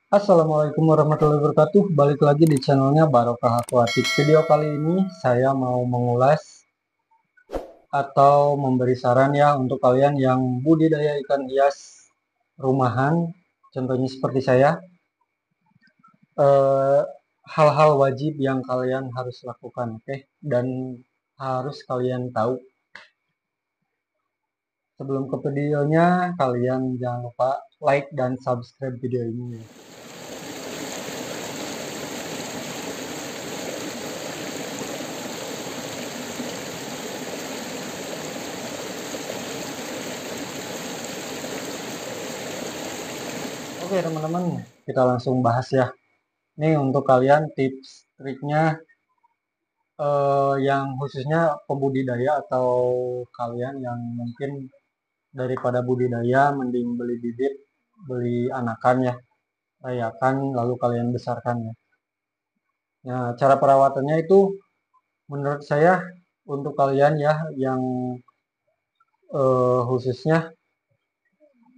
Assalamualaikum warahmatullahi wabarakatuh. Balik lagi di channelnya Barokah Aquatic. Video kali ini saya mau mengulas atau memberi saran ya untuk kalian yang budidaya ikan hias rumahan. Contohnya seperti saya. eh, Hal-hal wajib yang kalian harus lakukan, oke? Dan harus kalian tahu. Sebelum ke videonya, kalian jangan lupa like dan subscribe video ini. Oke teman-teman, kita langsung bahas ya. Nih untuk kalian tips triknya yang khususnya pembudidaya atau kalian yang mungkin daripada budidaya mending beli bibit, beli anakan ya, rayakan lalu kalian besarkan ya. Nah, cara perawatannya itu menurut saya untuk kalian ya yang khususnya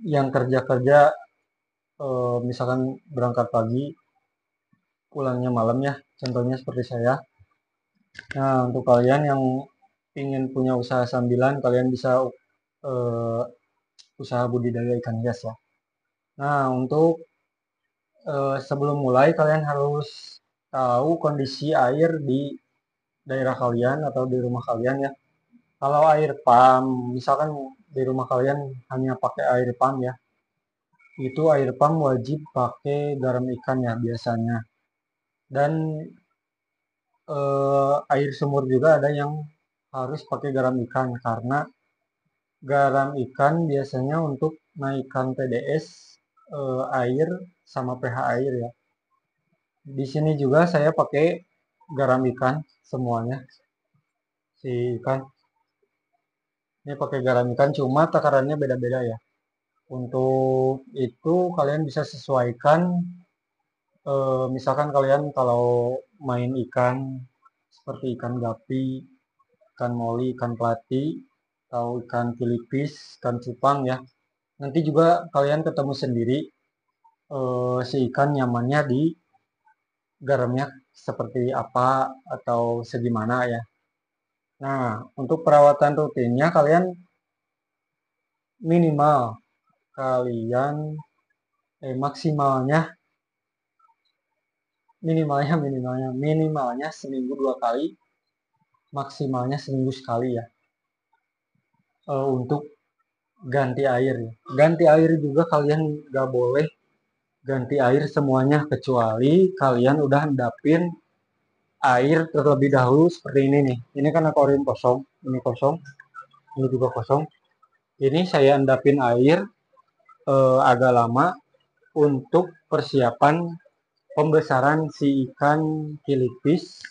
yang kerja-kerja misalkan berangkat pagi, pulangnya malam ya, contohnya seperti saya. Nah, untuk kalian yang ingin punya usaha sambilan, kalian bisa eh, usaha budidaya ikan hias ya. Nah, untuk sebelum mulai kalian harus tahu kondisi air di daerah kalian atau di rumah kalian ya. Kalau air pump, misalkan di rumah kalian hanya pakai air pump ya, itu air pump wajib pakai garam ikan ya biasanya. Dan air sumur juga ada yang harus pakai garam ikan karena garam ikan biasanya untuk naikkan TDS air sama pH air ya. Di sini juga saya pakai garam ikan semuanya. Si ikan ini pakai garam ikan cuma takarannya beda-beda ya. Untuk itu kalian bisa sesuaikan misalkan kalian kalau main ikan seperti ikan gapi, ikan moli, ikan plati, atau ikan filipis, ikan cupang ya. Nanti juga kalian ketemu sendiri si ikan nyamannya di garamnya seperti apa atau segimana ya. Nah, untuk perawatan rutinnya kalian minimal kalian maksimalnya minimalnya seminggu 2 kali, maksimalnya seminggu sekali ya untuk ganti air ya. Ganti air juga kalian nggak boleh ganti air semuanya kecuali kalian udah endapin air terlebih dahulu seperti ini nih. Ini kan akuarium kosong, ini kosong, ini juga kosong. Ini saya endapin air agak lama untuk persiapan pembesaran si ikan kilipis,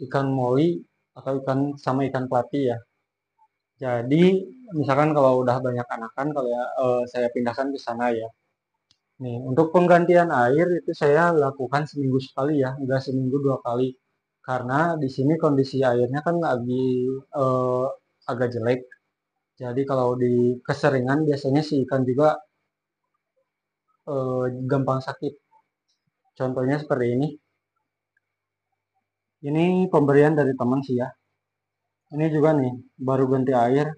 ikan moli atau ikan sama ikan plati ya. Jadi misalkan kalau udah banyak anakan kalau ya saya pindahkan ke sana ya. Nih untuk penggantian air itu saya lakukan seminggu sekali ya, enggak seminggu 2 kali. Karena di sini kondisi airnya kan lagi eh, agak jelek. Jadi kalau di keseringan biasanya si ikan juga gampang sakit. Contohnya seperti ini. Ini pemberian dari teman sih ya. Ini juga nih, baru ganti air,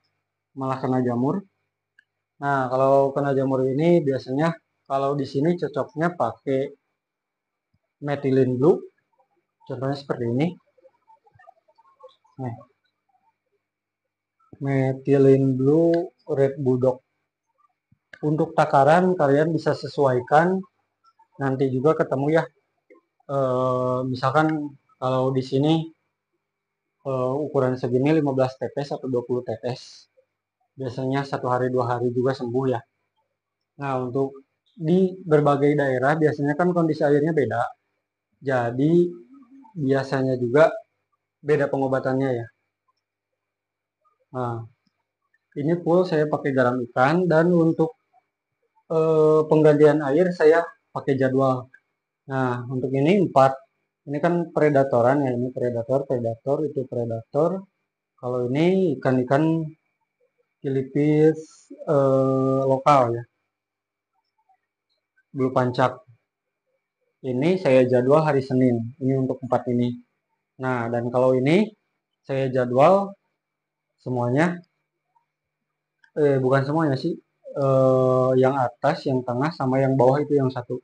malah kena jamur. Nah, kalau kena jamur ini biasanya kalau di sini cocoknya pakai methylene blue. Contohnya seperti ini. Nah, methylene blue red bulldog. Untuk takaran kalian bisa sesuaikan nanti juga ketemu ya. Misalkan kalau di sini ukuran segini 15 tetes atau 20 tetes. Biasanya 1 hari 2 hari juga sembuh ya. Nah, untuk di berbagai daerah biasanya kan kondisi airnya beda. Jadi biasanya juga beda pengobatannya ya. Nah, ini full saya pakai garam ikan dan untuk penggantian air saya pakai jadwal. Nah, untuk ini 4. Ini kan predatoran ya, ini predator, predator, itu predator. Kalau ini ikan-ikan Filipis lokal ya, blue pancak. Ini saya jadwal hari Senin. Ini untuk 4 ini. Nah, dan kalau ini saya jadwal semuanya, bukan semuanya sih, yang atas, yang tengah, sama yang bawah itu yang satu.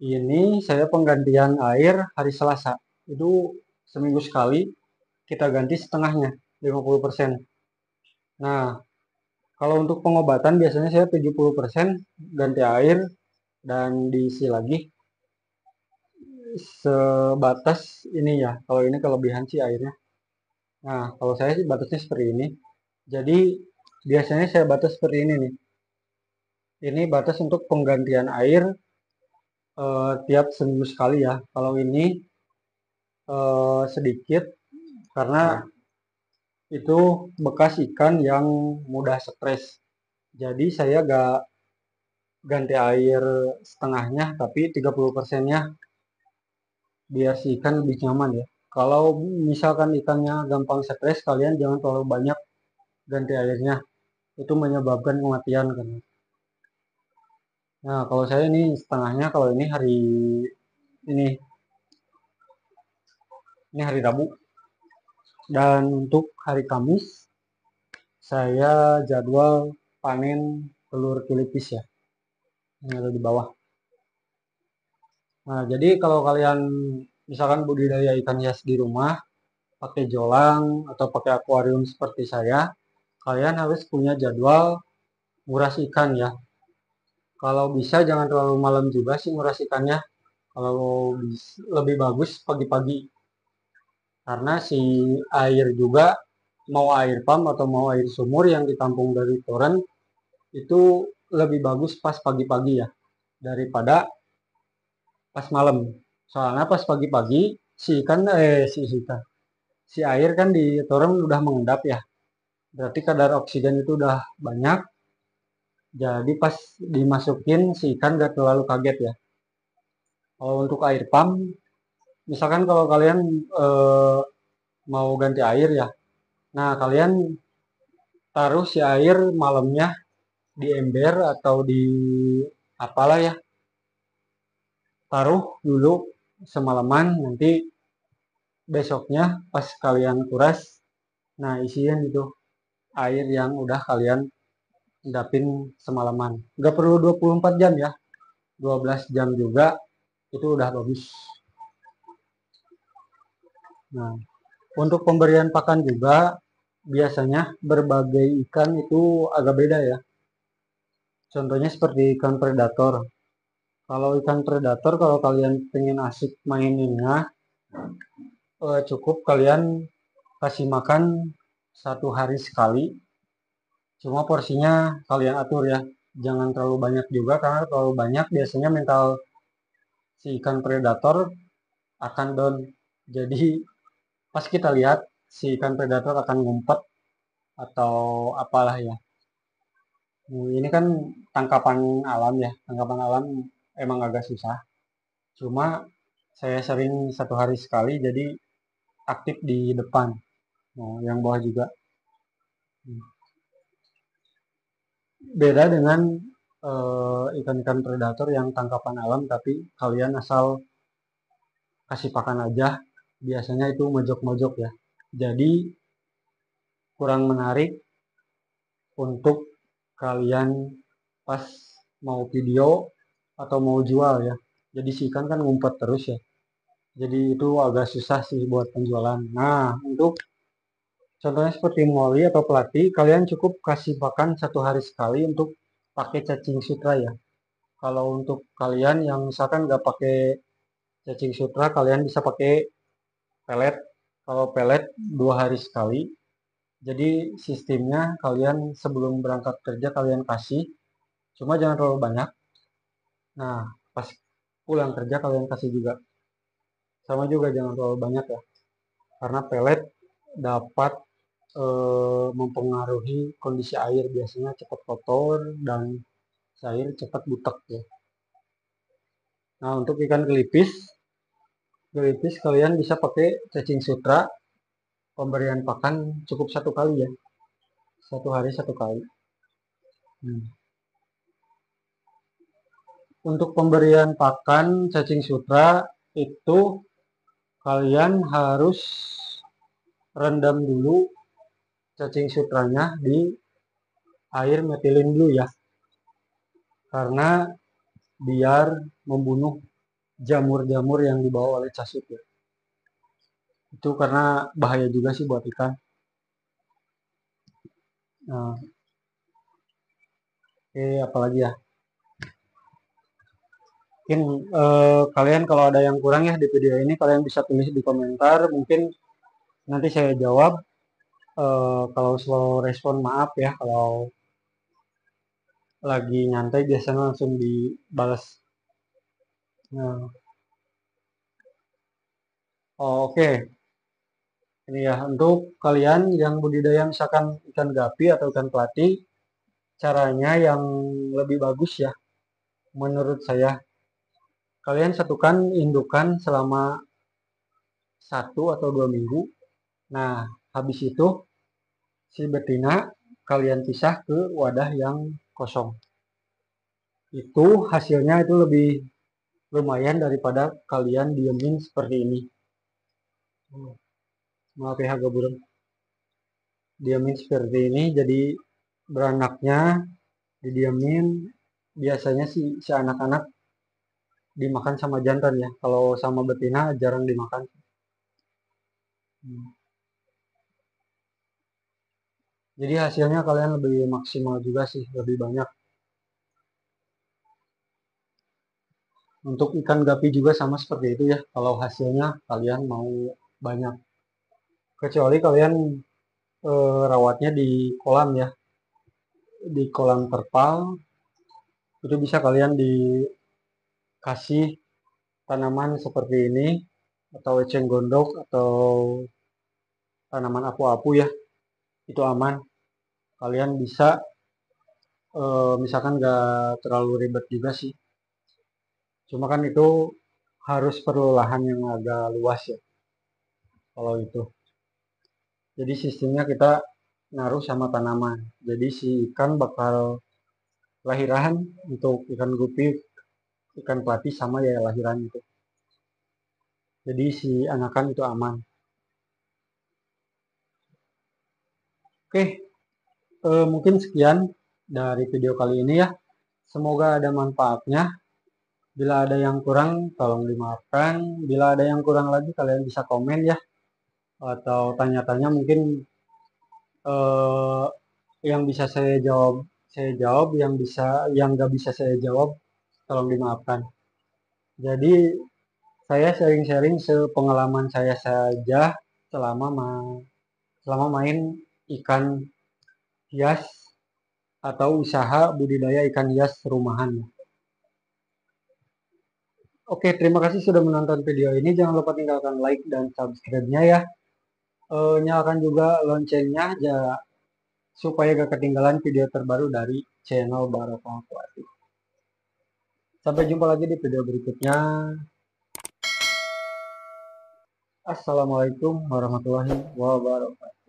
Ini saya penggantian air hari Selasa. Itu seminggu sekali kita ganti setengahnya, 50%. Nah, kalau untuk pengobatan biasanya saya 70% ganti air dan diisi lagi sebatas ini ya. Kalau ini kelebihan sih airnya. Nah, kalau saya sih batasnya seperti ini. Jadi biasanya saya batas seperti ini nih. Ini batas untuk penggantian air tiap seminggu sekali ya. Kalau ini sedikit karena itu bekas ikan yang mudah stres. Jadi saya gak ganti air setengahnya, tapi 30%-nya biar si ikan lebih nyaman ya. Kalau misalkan ikannya gampang stres, kalian jangan terlalu banyak ganti airnya. Itu menyebabkan kematian kan. Nah, kalau saya ini setengahnya, kalau ini ini hari Rabu. Dan untuk hari Kamis saya jadwal panen telur kilipis ya. Yang ada di bawah. Nah, jadi kalau kalian misalkan budidaya ikan hias di rumah pakai jolang atau pakai akuarium seperti saya, kalian harus punya jadwal nguras ikan ya. Kalau bisa jangan terlalu malam juga sih nguras ikannya. Kalau lebih bagus pagi-pagi. Karena si air juga mau air pump atau mau air sumur yang ditampung dari toren itu lebih bagus pas pagi-pagi ya daripada pas malam. Soalnya pas pagi-pagi si air kan di toren udah mengendap ya. Berarti kadar oksigen itu udah banyak. Jadi pas dimasukin si ikan gak terlalu kaget ya. Kalau untuk air pump, misalkan kalau kalian eh, mau ganti air ya, nah kalian taruh si air malamnya di ember atau di apalah ya, taruh dulu semalaman, nanti besoknya pas kalian kuras, nah isiin itu air yang udah kalian endapin semalaman. Nggak perlu 24 jam ya, 12 jam juga itu udah bagus. Nah, untuk pemberian pakan juga biasanya berbagai ikan itu agak beda ya. Contohnya seperti ikan predator. Kalau ikan predator, kalau kalian pengen asik maininnya, cukup kalian kasih makan 1 hari sekali. Cuma porsinya kalian atur ya. Jangan terlalu banyak juga, karena terlalu banyak biasanya mental si ikan predator akan down. Jadi pas kita lihat si ikan predator akan ngumpet atau apalah ya. Ini kan tangkapan alam ya. Tangkapan alam emang agak susah. Cuma saya sering 1 hari sekali jadi aktif di depan. Nah, yang bawah juga. Beda dengan ikan-ikan predator yang tangkapan alam tapi kalian asal kasih pakan aja. Biasanya itu mojok-mojok ya. Jadi kurang menarik untuk kalian pas mau video atau mau jual ya. Jadi si ikan kan ngumpet terus ya. Jadi itu agak susah sih buat penjualan. Nah, untuk contohnya seperti Molly atau pelatih, kalian cukup kasih pakan 1 hari sekali untuk pakai cacing sutra ya. Kalau untuk kalian yang misalkan nggak pakai cacing sutra, kalian bisa pakai pelet. Kalau pelet 2 hari sekali. Jadi sistemnya kalian sebelum berangkat kerja kalian kasih, cuma jangan terlalu banyak. Nah, pas pulang kerja kalian kasih juga. Sama juga jangan terlalu banyak ya. Karena pelet dapat mempengaruhi kondisi air, biasanya cepat kotor dan air cepat butek ya. Nah, untuk ikan gelipis kalian bisa pakai cacing sutra, pemberian pakan cukup 1 kali ya, 1 hari 1 kali. Untuk pemberian pakan cacing sutra itu kalian harus rendam dulu cacing sutranya di air metilin dulu ya, karena biar membunuh jamur-jamur yang dibawa oleh casut ya. Itu karena bahaya juga sih buat ikan. Nah, apalagi ya, mungkin kalian kalau ada yang kurang ya di video ini, kalian bisa tulis di komentar, mungkin nanti saya jawab. Kalau slow respon maaf ya, kalau lagi nyantai biasanya langsung dibalas. Nah, oke. Ini ya, untuk kalian yang budidaya misalkan ikan gapi atau ikan pelati, caranya yang lebih bagus ya, menurut saya, kalian satukan indukan selama 1 atau 2 minggu. Nah, habis itu si betina kalian pisah ke wadah yang kosong. Itu hasilnya itu lebih lumayan daripada kalian diemin seperti ini. Maaf ya agak burem. Diamin seperti ini, jadi beranaknya didiamin. Biasanya sih si anak-anak dimakan sama jantan ya, kalau sama betina jarang dimakan. Jadi hasilnya kalian lebih maksimal juga sih, lebih banyak. Untuk ikan gapi juga sama seperti itu ya, kalau hasilnya kalian mau banyak, kecuali kalian rawatnya di kolam ya, di kolam terpal. Itu bisa kalian dikasih tanaman seperti ini, atau eceng gondok, atau tanaman apu-apu ya, itu aman. Kalian bisa misalkan gak terlalu ribet juga sih, cuma kan itu harus perlu lahan yang agak luas ya kalau itu. Jadi sistemnya kita naruh sama tanaman, jadi si ikan bakal lahiran. Untuk ikan gupi, ikan pelati sama ya lahiran itu, jadi si anakan itu aman. Oke, mungkin sekian dari video kali ini ya, semoga ada manfaatnya. Bila ada yang kurang tolong dimaafkan, bila ada yang kurang lagi kalian bisa komen ya, atau tanya-tanya, mungkin eh, yang bisa saya jawab, yang nggak bisa saya jawab tolong dimaafkan. Jadi saya sharing-sharing sepengalaman saya saja selama selama main ikan hias atau usaha budidaya ikan hias rumahan. Oke, terima kasih sudah menonton video ini. Jangan lupa tinggalkan like dan subscribe-nya ya. Nyalakan juga loncengnya ya, supaya gak ketinggalan video terbaru dari channel Barokah Aquatic. Sampai jumpa lagi di video berikutnya. Assalamualaikum warahmatullahi wabarakatuh.